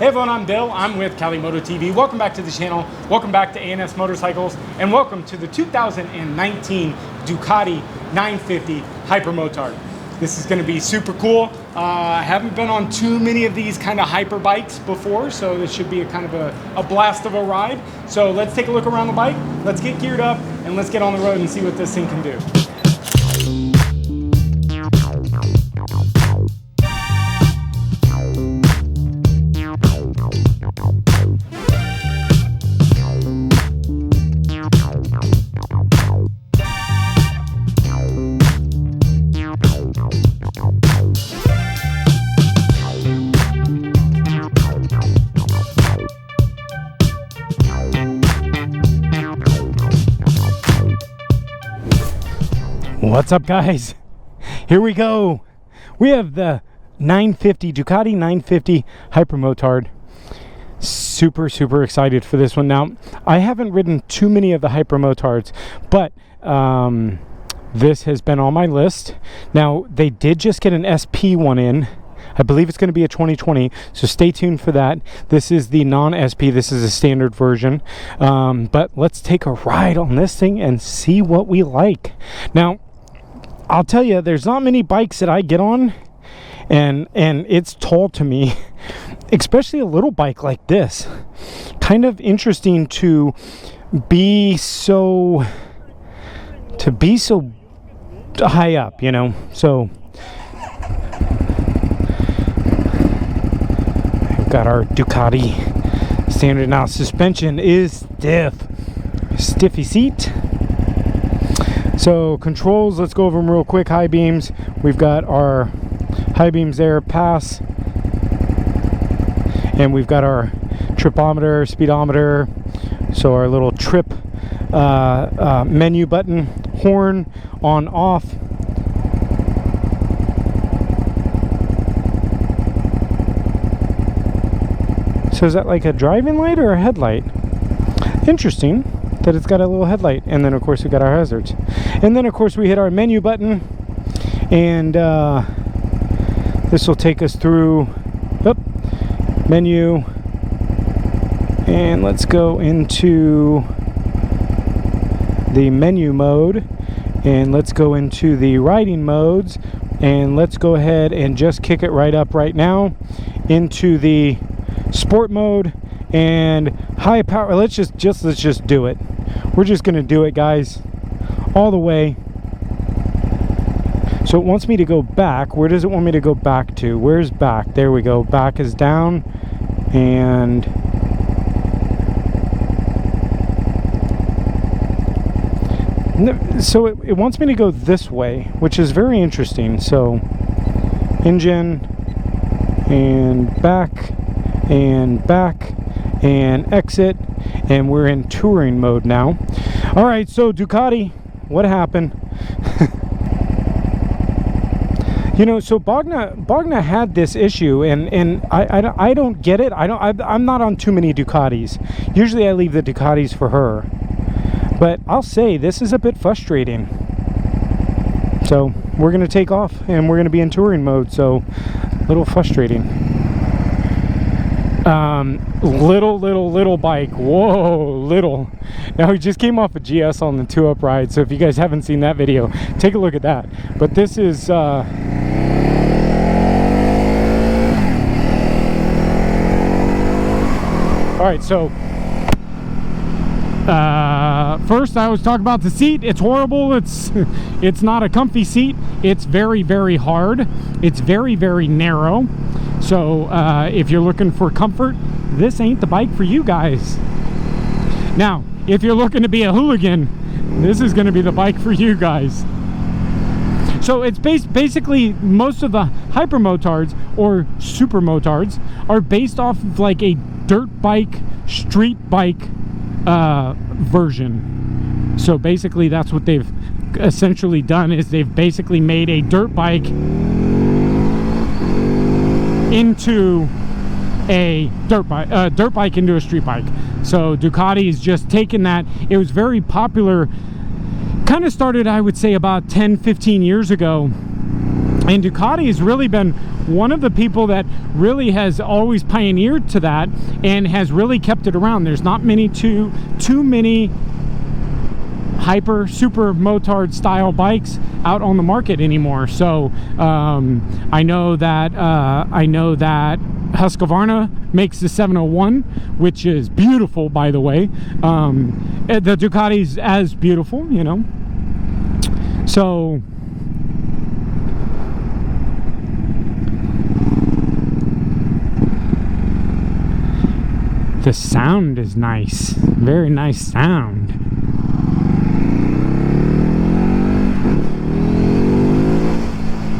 Hey everyone, I'm Bill. I'm with Cali Moto TV. Welcome back to the channel. Welcome back to A&S Motorcycles, and welcome to the 2019 Ducati 950 Hypermotard. This is going to be super cool. I haven't been on too many of these kind of hyper bikes before, so this should be a kind of a blast of a ride. So let's take a look around the bike. Let's get geared up and let's get on the road and see what this thing can do. What's up, guys? Here we go. We have the Ducati 950 Hypermotard. Super excited for this one. Now, I haven't ridden too many of the Hypermotards, but this has been on my list. Now, they did just get an SP one in. I believe it's going to be a 2020, so stay tuned for that. This is the non-SP. This is a standard version. But let's take a ride on this thing and see what we like. Now, I'll tell you, there's not many bikes that I get on, and it's tall to me, especially a little bike like this. Kind of interesting to be so high up, you know. So we've got our Ducati standard. Now, suspension is stiffy seat. So controls, let's go over them real quick. High beams, we've got our high beams there, pass, and we've got our tripometer, speedometer, so our little trip menu button, horn, on, off. So is that like a driving light or a headlight? Interesting that it's got a little headlight. And then of course we got our hazards, and then of course we hit our menu button, and this will take us through menu, and let's go into the menu mode, and let's go into the riding modes, and let's go ahead and just kick it right up right now into the sport mode and high power. Let's just do it. We're just gonna do it, guys, all the way. So it wants me to go back. Where does it want me to go back to? Where's back? There we go. Back is down, and so it wants me to go this way, which is very interesting. So engine, and back and exit, and we're in touring mode now. All right, so Ducati, what happened? You know, so Bogna had this issue, and I don't get it. I'm not on too many Ducatis. Usually I leave the Ducatis for her, but I'll say this is a bit frustrating. So we're gonna take off and we're gonna be in touring mode, so a little frustrating. Little bike. Whoa, little. Now, we just came off a GS on the 2-up ride, so if you guys haven't seen that video, take a look at that. But this is all right, so first I was talking about the seat. It's horrible. It's not a comfy seat. It's very hard. It's very narrow. So if you're looking for comfort, this ain't the bike for you guys. Now, if you're looking to be a hooligan, this is going to be the bike for you guys. So it's basically most of the Hypermotards or Supermotards are based off of like a dirt bike, street bike version. So basically that's what they've essentially done, is they've basically made a dirt bike into a dirt bike into a street bike. So Ducati's just taken that. It was very popular, kind of started, I would say, about 10-15 years ago, And Ducati has really been one of the people that really has always pioneered to that and has really kept it around. There's not too many super motard style bikes out on the market anymore. So I know that Husqvarna makes the 701, which is beautiful, by the way. The Ducati's as beautiful, you know. So the sound is nice, very nice sound.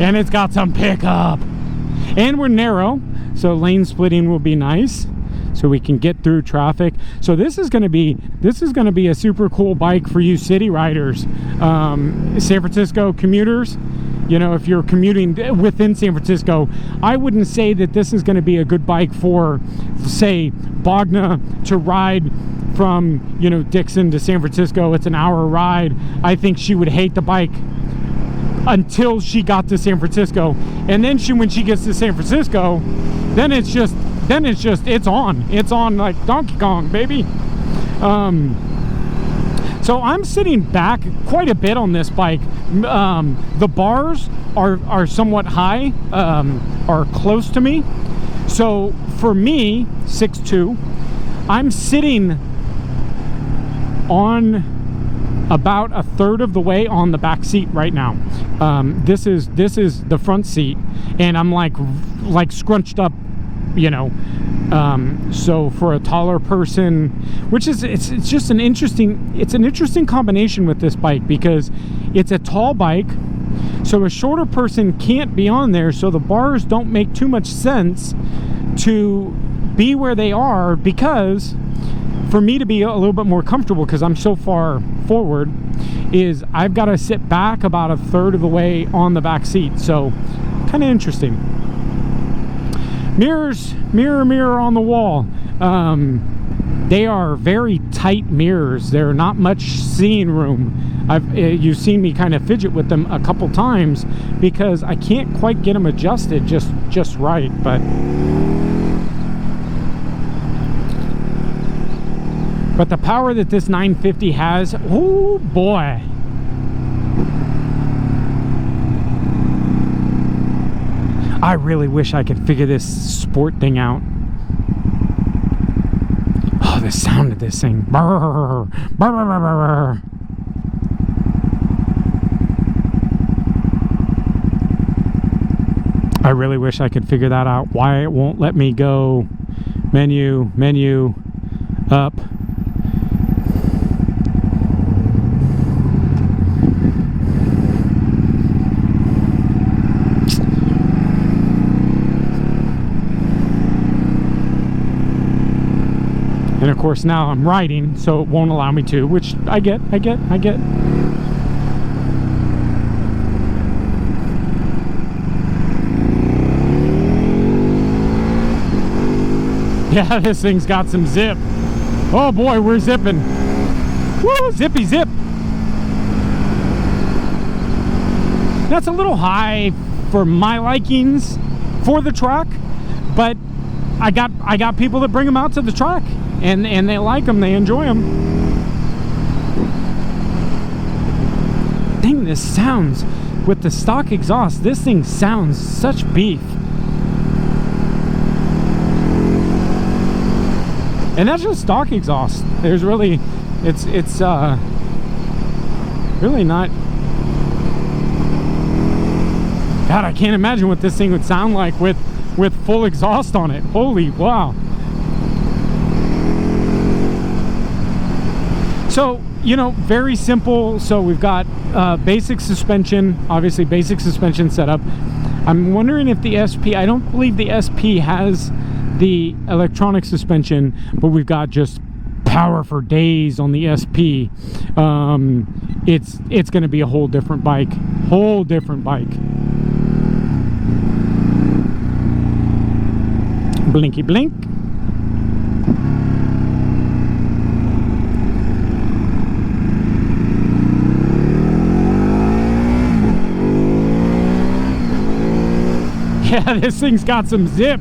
And it's got some pickup. And we're narrow, so lane splitting will be nice, so we can get through traffic. So this is going to be a super cool bike for you city riders, San Francisco commuters. You know, if you're commuting within San Francisco, I wouldn't say that this is going to be a good bike for, say, Bogna to ride from, you know, Dixon to San Francisco. It's an hour ride. I think she would hate the bike until she got to San Francisco, and then when she gets to San Francisco, then it's on like Donkey Kong, baby. So I'm sitting back quite a bit on this bike. The bars are somewhat high, are close to me. So for me, 6'2", I'm sitting on about a third of the way on the back seat right now. This is the front seat, and I'm like scrunched up, you know. So for a taller person, which is it's just an interesting combination with this bike, because it's a tall bike, so a shorter person can't be on there, so the bars don't make too much sense to be where they are, because for me to be a little bit more comfortable, because I'm so far forward, is I've got to sit back about a third of the way on the back seat. So kind of interesting. Mirrors, mirror on the wall. They are very tight mirrors. They're not much seeing room. You've seen me kind of fidget with them a couple times because I can't quite get them adjusted just right. But the power that this 950 has, oh boy. I really wish I could figure this sport thing out. Oh, the sound of this thing. Brr, brr, brr, brr, brr. I really wish I could figure that out. Why it won't let me go menu, up. And of course now I'm riding, so it won't allow me to, which I get. Yeah, this thing's got some zip. Oh boy, we're zipping. Woo, zippy zip. That's a little high for my likings for the track, but I got people that bring them out to the track. And they like them, they enjoy them. Dang, this sounds, with the stock exhaust, this thing sounds such beef. And that's just stock exhaust. There's really, it's really not. God, I can't imagine what this thing would sound like with full exhaust on it. Holy wow. So, you know, very simple. So we've got basic suspension, obviously basic suspension setup. I'm wondering if the SP, I don't believe the SP has the electronic suspension, but we've got just power for days on the SP. It's going to be a whole different bike. Blinky blink. Yeah, this thing's got some zip.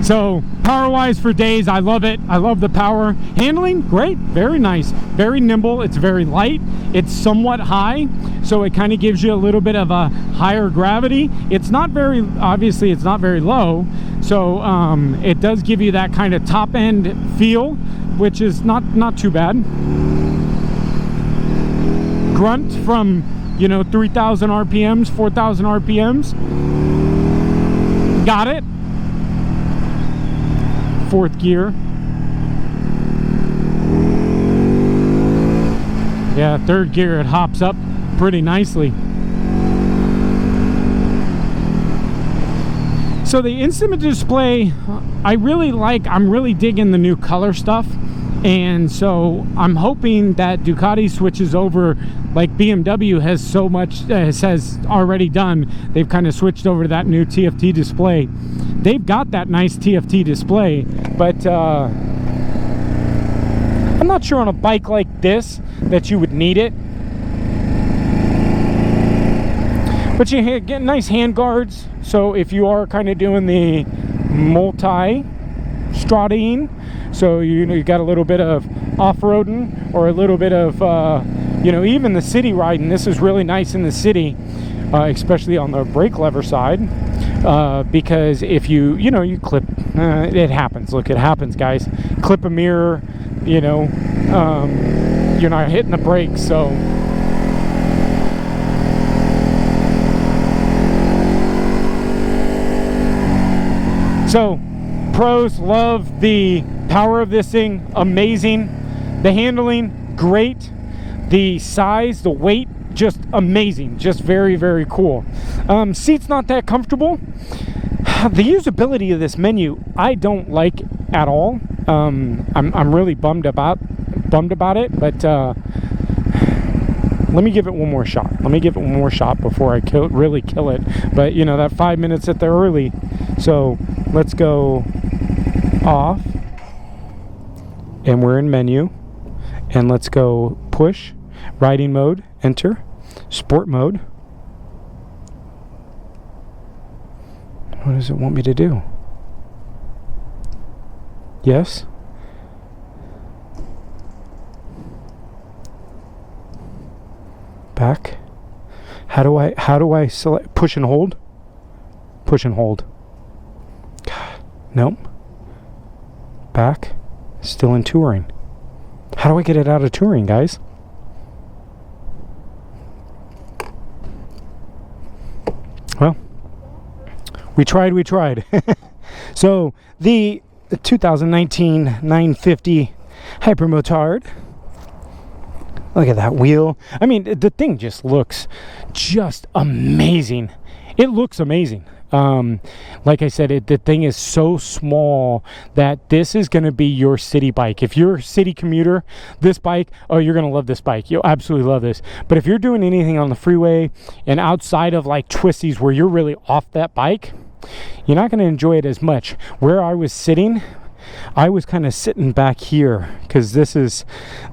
So power wise for days, I love it. I love the power. Handling, great, very nice, very nimble. It's very light, it's somewhat high, so it kind of gives you a little bit of a higher gravity. It's not very, obviously it's not very low, so it does give you that kind of top end feel, which is not too bad. Grunt from, you know, 3,000 RPMs, 4,000 RPMs. Got it. Fourth gear. Yeah, third gear, it hops up pretty nicely. So the instrument display, I really like. I'm really digging the new color stuff, and so I'm hoping that Ducati switches over like BMW has so much has already done. They've kind of switched over to that new TFT display. They've got that nice TFT display, but I'm not sure on a bike like this that you would need it. But you get nice hand guards, so if you are kind of doing the multi-strading, so you know you got a little bit of off-roading or a little bit of you know, even the city riding. This is really nice in the city, especially on the brake lever side, because if you know, you clip, it happens. Look, it happens, guys. Clip a mirror, you know, you're not hitting the brakes, so. So, pros, love the power of this thing, amazing. The handling, great. The size, the weight, just amazing. Just very, very cool. Seat's not that comfortable. The usability of this menu, I don't like at all. I'm really bummed about it, but let me give it one more shot. Let me give it one more shot before I really kill it. But you know, that 5 minutes at the early. So let's go off, and we're in menu, and let's go push, riding mode, enter, sport mode. What does it want me to do? Yes. Back. How do I select? Push and hold? Push and hold. Nope. Back. Still in touring. How do I get it out of touring, guys? Well, we tried. So the 2019 950 Hypermotard. Look at that wheel. I mean, the thing just looks just amazing. It looks amazing. Like I said, the thing is so small that this is going to be your city bike. If you're a city commuter, this bike, oh, you're going to love this bike. You'll absolutely love this. But if you're doing anything on the freeway and outside of like twisties where you're really off that bike, you're not going to enjoy it as much. Where I was sitting, I was kind of sitting back here because this is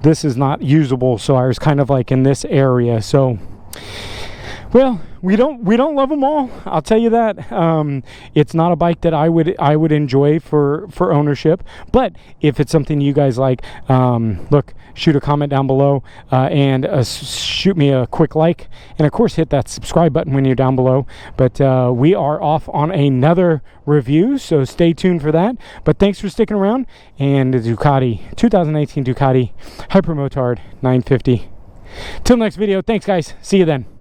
not usable. So I was kind of like in this area. So, well, we don't love them all. I'll tell you that. It's not a bike that I would enjoy for ownership. But if it's something you guys like, look, shoot a comment down below and shoot me a quick like, and of course hit that subscribe button when you're down below. But we are off on another review, so stay tuned for that. But thanks for sticking around. And the Ducati 2018 Ducati Hypermotard 950. Till next video. Thanks, guys. See you then.